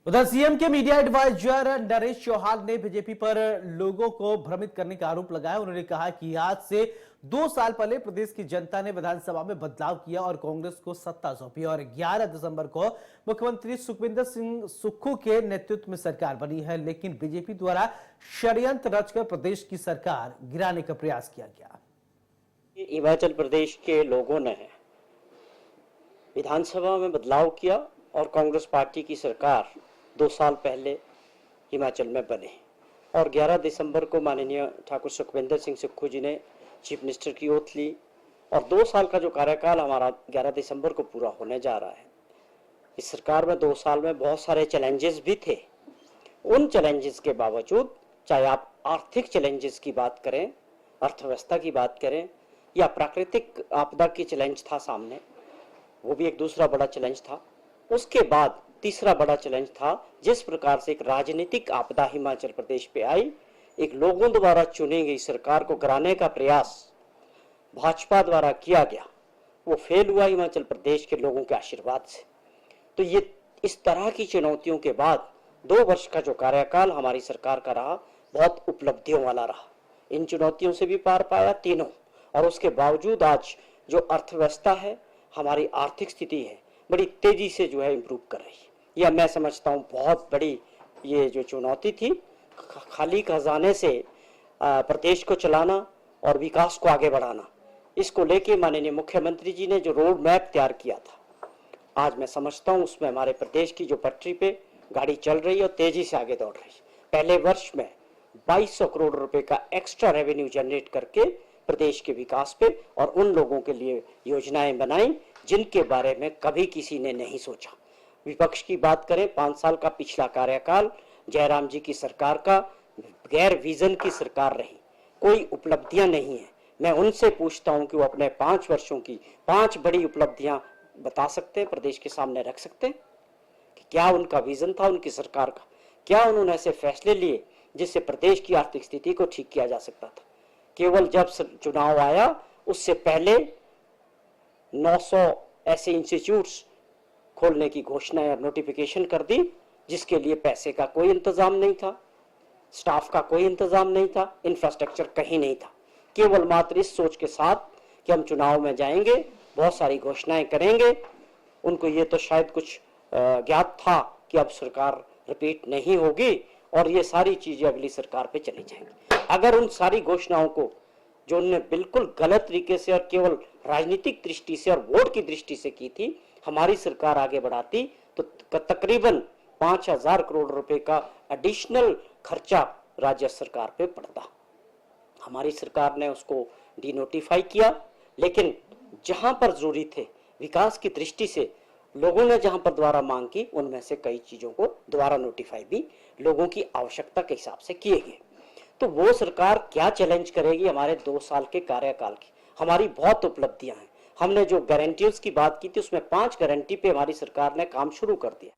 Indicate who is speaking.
Speaker 1: उधर सीएम के media adviser Naresh Chauhan ने बीजेपी पर लोगों को भ्रमित करने का आरोप लगाया। उन्होंने कहा कि आज से 2 साल पहले प्रदेश की जनता ने विधानसभा में बदलाव किया और कांग्रेस को सत्ता सौंपी और 11 दिसंबर को मुख्यमंत्री सुखविंदर सिंह सुक्खू के नेतृत्व में सरकार बनी है, लेकिन बीजेपी द्वारा षड्यंत्र रचकर प्रदेश की सरकार गिराने का प्रयास किया गया।
Speaker 2: हिमाचल प्रदेश के लोगों ने विधानसभा में बदलाव किया और कांग्रेस पार्टी की सरकार 2 साल पहले हिमाचल में बने और 11 दिसंबर को माननीय ठाकुर सुखविंदर सिंह सुक्खू जी ने चीफ मिनिस्टर की ओथ ली और 2 साल का जो कार्यकाल हमारा 11 दिसंबर को पूरा होने जा रहा है। इस सरकार में 2 साल में बहुत सारे चैलेंजेस भी थे। उन चैलेंजेस के बावजूद, चाहे आप आर्थिक चैलेंजेस की बात करें, अर्थव्यवस्था की बात करें या प्राकृतिक आपदा की चैलेंज था सामने, वो भी एक दूसरा बड़ा चैलेंज था। उसके बाद तीसरा बड़ा चैलेंज था जिस प्रकार से एक राजनीतिक आपदा हिमाचल प्रदेश पे आई, एक लोगों द्वारा चुनी गई सरकार को गिराने का प्रयास भाजपा द्वारा किया गया, वो फेल हुआ हिमाचल प्रदेश के लोगों के आशीर्वाद से। तो ये इस तरह की चुनौतियों के बाद 2 वर्ष का जो कार्यकाल हमारी सरकार का रहा, बहुत उपलब्धियों वाला रहा। इन चुनौतियों से भी पार पाया तीनों, और उसके बावजूद आज जो अर्थव्यवस्था है, हमारी आर्थिक स्थिति है, बड़ी तेजी से जो है इम्प्रूव कर रही है। यह मैं समझता हूँ बहुत बड़ी ये जो चुनौती थी, खाली खजाने से प्रदेश को चलाना और विकास को आगे बढ़ाना, इसको लेके माननीय मुख्यमंत्री जी ने जो रोड मैप तैयार किया था, आज मैं समझता हूँ उसमें हमारे प्रदेश की जो पटरी पे गाड़ी चल रही है और तेजी से आगे दौड़ रही है। पहले वर्ष में 2200 करोड़ रुपए का एक्स्ट्रा रेवेन्यू जनरेट करके प्रदेश के विकास पे और उन लोगों के लिए योजनाएं बनाई जिनके बारे में कभी किसी ने नहीं सोचा। विपक्ष की बात करें, 5 साल का पिछला कार्यकाल जयराम जी की सरकार का गैर विजन की सरकार रही, कोई उपलब्धियां नहीं है। मैं उनसे पूछता हूं कि वो अपने 5 वर्षों की 5 बड़ी उपलब्धियां बता सकते हैं, प्रदेश के सामने रख सकते हैं कि क्या उनका विजन था उनकी सरकार का, क्या उन्होंने ऐसे फैसले लिए जिससे प्रदेश की आर्थिक स्थिति को ठीक किया जा सकता था। केवल जब चुनाव आया उससे पहले 900 ऐसे इंस्टीट्यूट्स खोलने की घोषणा या नोटिफिकेशन कर दी, जिसके लिए पैसे का कोई इंतजाम नहीं था, स्टाफ का कोई इंतजाम नहीं था, इंफ्रास्ट्रक्चर कहीं नहीं था। केवल मात्र इस सोच के साथ कि हम चुनाव में जाएंगे, बहुत सारी घोषणाएं करेंगे। उनको ये तो शायद कुछ ज्ञात था कि अब सरकार रिपीट नहीं होगी और ये सारी चीजें अगली सरकार पे चली जाएंगी। अगर उन सारी घोषणाओं को जो उन्होंने बिल्कुल गलत तरीके से और केवल राजनीतिक दृष्टि से और वोट की दृष्टि से की थी, हमारी सरकार आगे बढ़ाती तो तकरीबन 5000 करोड़ रुपए का एडिशनल खर्चा राज्य सरकार पे पड़ता। हमारी सरकार ने उसको डिनोटिफाई किया, लेकिन जहां पर जरूरी थे विकास की दृष्टि से लोगों ने जहां पर दोबारा मांग की, उनमें से कई चीजों को दोबारा नोटिफाई भी लोगों की आवश्यकता के हिसाब से किए गए। तो वो सरकार क्या चैलेंज करेगी हमारे 2 साल के कार्यकाल की। हमारी बहुत उपलब्धियां हैं। हमने जो गारंटीज की बात की थी उसमें 5 गारंटी पे हमारी सरकार ने काम शुरू कर दिया।